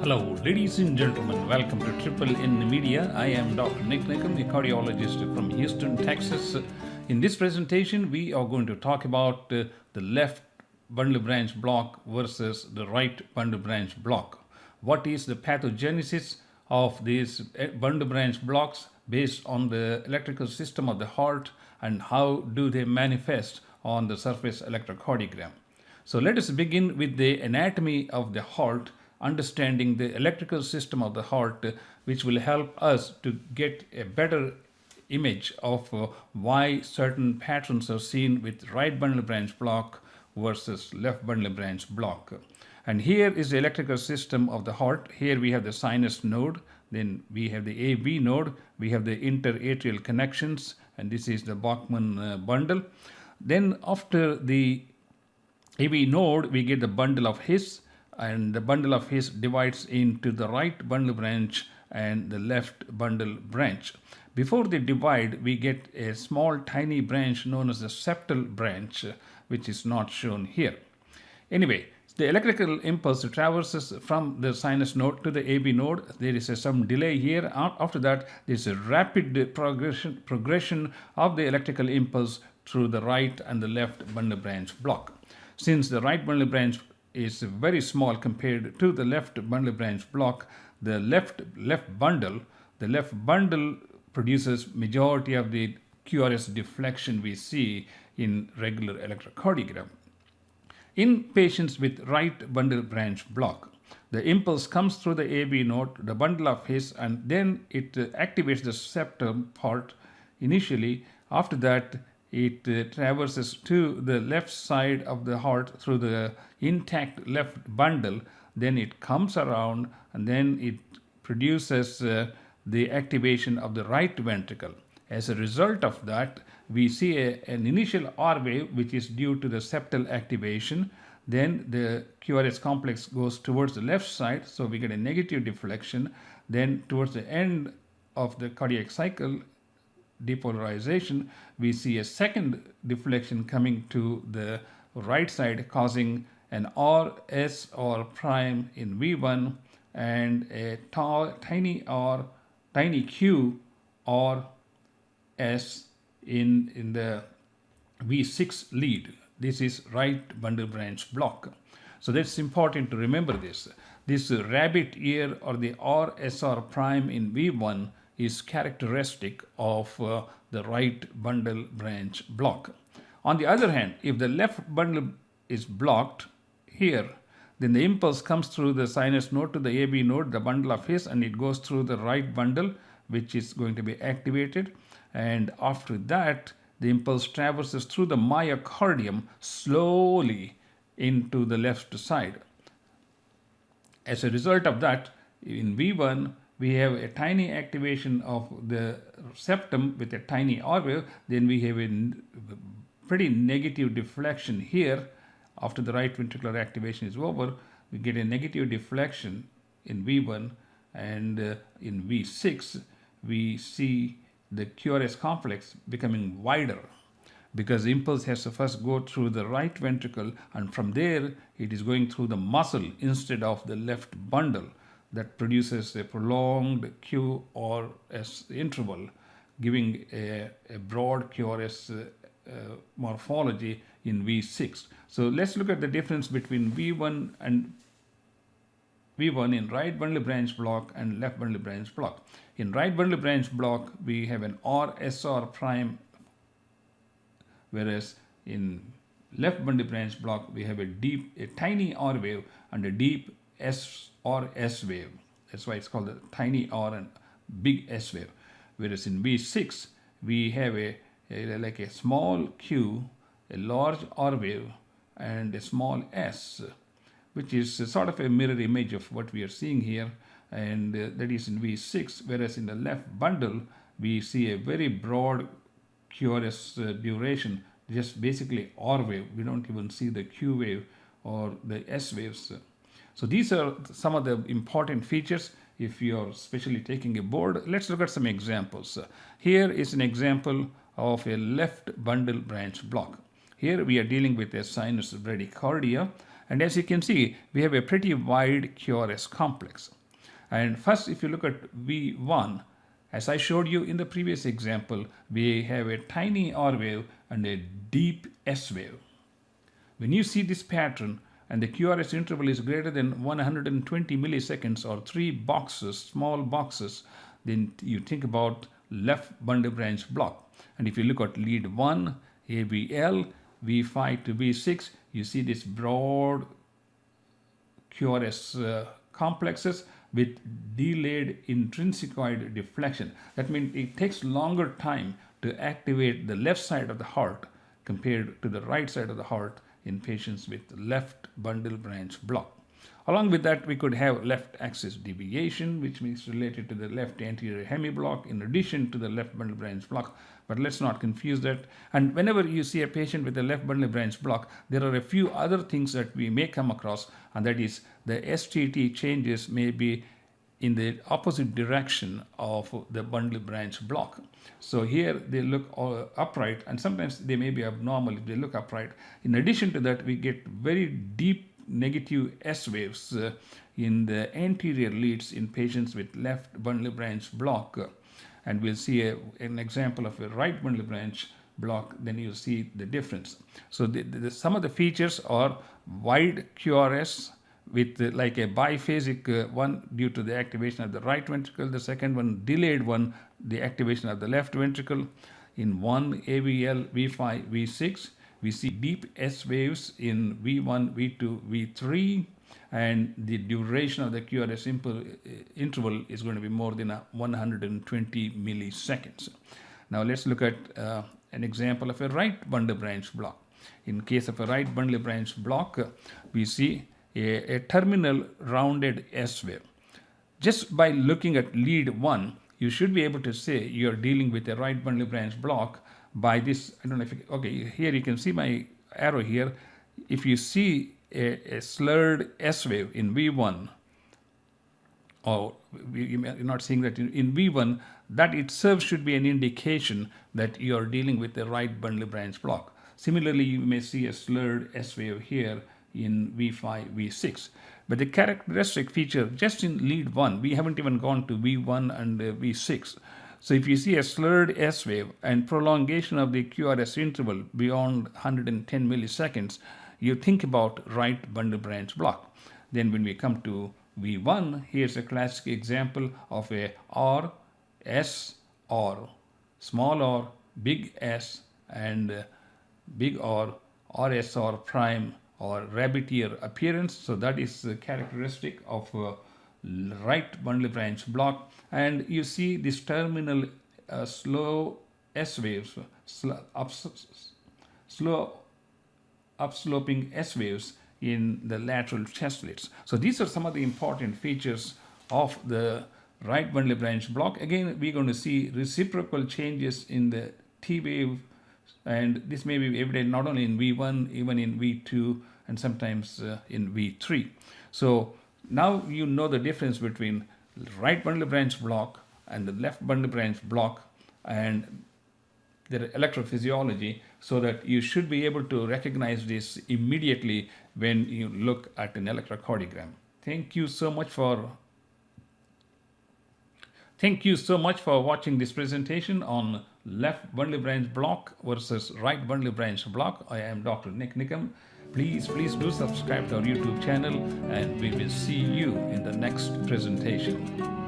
Hello, ladies and gentlemen. Welcome to Triple N Media. I am Dr. Nik Nikam, a cardiologist from Houston, Texas. In this presentation, we are going to talk about the left bundle branch block versus the right bundle branch block. What is the pathogenesis of these bundle branch blocks based on the electrical system of the heart, and how do they manifest on the surface electrocardiogram? So let us begin with the anatomy of the heart, understanding the electrical system of the heart, which will help us to get a better image of why certain patterns are seen with right bundle branch block versus left bundle branch block. And here is the electrical system of the heart. Here we have the sinus node, then we have the AV node, we have the interatrial connections, and this is the Bachmann bundle. Then after the AV node, we get the bundle of His, and the bundle of His divides into the right bundle branch and the left bundle branch. Before they divide, we get a small tiny branch known as the septal branch, which is not shown here. Anyway, the electrical impulse traverses from the sinus node to the AV node. There is some delay here. After that, there is a rapid progression of the electrical impulse through the right and the left bundle branch block. Since the right bundle branch is very small compared to the left bundle branch block, the left bundle produces majority of the QRS deflection we see in regular electrocardiogram. In patients with right bundle branch block, the impulse comes through the AV node, the bundle of His, and then it activates the septum part initially. After that, it traverses to the left side of the heart through the intact left bundle. Then it comes around, and then it produces the activation of the right ventricle. As a result of that, we see an initial R wave, which is due to the septal activation. Then the QRS complex goes towards the left side, so we get a negative deflection. Then towards the end of the cardiac cycle depolarization, we see a second deflection coming to the right side, causing an RS or prime in V1 and a tiny R, tiny Q or S in the V6 lead. This is right bundle branch block. So that's important to remember this. This rabbit ear or the RSR prime in V1 is characteristic of the right bundle branch block. On the other hand, if the left bundle is blocked here, then the impulse comes through the sinus node to the AV node, the bundle of His, and it goes through the right bundle, which is going to be activated. And after that, the impulse traverses through the myocardium slowly into the left side. As a result of that, in V1, we have a tiny activation of the septum with a tiny R wave. Then we have a pretty negative deflection here. After the right ventricular activation is over, we get a negative deflection in V1, and in V6, we see the QRS complex becoming wider, because the impulse has to first go through the right ventricle, and from there it is going through the muscle instead of the left bundle. That produces a prolonged QRS interval, giving a broad QRS morphology in V6. So let's look at the difference between V1 in right bundle branch block and left bundle branch block. In right bundle branch block, we have an RSR prime, whereas in left bundle branch block, we have a tiny R wave and a deep S or S wave. That's why it's called a tiny R and big S wave. Whereas in V6, we have like a small Q, a large R wave, and a small S, which is sort of a mirror image of what we are seeing here, and that is in V6. Whereas in the left bundle, we see a very broad QRS duration, just basically R wave. We don't even see the Q wave or the S waves. So these are some of the important features if you're especially taking a board. Let's look at some examples. Here is an example of a left bundle branch block. Here we are dealing with a sinus bradycardia, And as you can see, we have a pretty wide QRS complex. And first, if you look at V1, as I showed you in the previous example, we have a tiny R wave and a deep S wave. When you see this pattern and the QRS interval is greater than 120 milliseconds or 3 boxes, small boxes, then you think about left bundle branch block. And if you look at lead 1, ABL, V5 to V6, you see this broad QRS complexes with delayed intrinsicoid deflection. That means it takes longer time to activate the left side of the heart compared to the right side of the heart in patients with left bundle branch block. Along with that, we could have left axis deviation, which means related to the left anterior hemiblock in addition to the left bundle branch block. But let's not confuse that. And whenever you see a patient with a left bundle branch block, there are a few other things that we may come across, and that is the STT changes may be in the opposite direction of the bundle branch block. So here they look upright, and sometimes they may be abnormal if they look upright. In addition to that, we get very deep negative S waves in the anterior leads in patients with left bundle branch block. And we'll see an example of a right bundle branch block, then you'll see the difference. So some of the features are wide QRS with like a biphasic one due to the activation of the right ventricle. The second one, delayed one, the activation of the left ventricle. In one AVL, V5, V6, we see deep S waves in V1, V2, V3, and the duration of the QRS interval is going to be more than 120 milliseconds. Now let's look at an example of a right bundle branch block. In case of a right bundle branch block, we see a terminal rounded S wave. Just by looking at lead 1, you should be able to say you're dealing with a right bundle branch block by this. I don't know if okay, here you can see my arrow here. If you see a slurred S wave in V1, or you're not seeing that in V1, that itself should be an indication that you are dealing with the right bundle branch block. Similarly, you may see a slurred S wave here in V5, V6. But the characteristic feature just in lead 1, we haven't even gone to V1 and V6. So if you see a slurred S wave and prolongation of the QRS interval beyond 110 milliseconds, you think about right bundle branch block. Then when we come to V1, here's a classic example of a R, S, R, small r, big S, and big R, RSR prime, or rabbit ear appearance. So that is characteristic of right bundle branch block. And you see this terminal slow S waves, slow upsloping S waves in the lateral chest slits. So these are some of the important features of the right bundle branch block. Again, we're going to see reciprocal changes in the T wave, and this may be evident not only in V1, even in V2, and sometimes in V3. So now you know the difference between right bundle branch block and the left bundle branch block and their electrophysiology, so that you should be able to recognize this immediately when you look at an electrocardiogram. Thank you so much for watching this presentation on left bundle branch block versus right bundle branch block. I am Dr. Nik Nikam. Please do subscribe to our YouTube channel, and we will see you in the next presentation.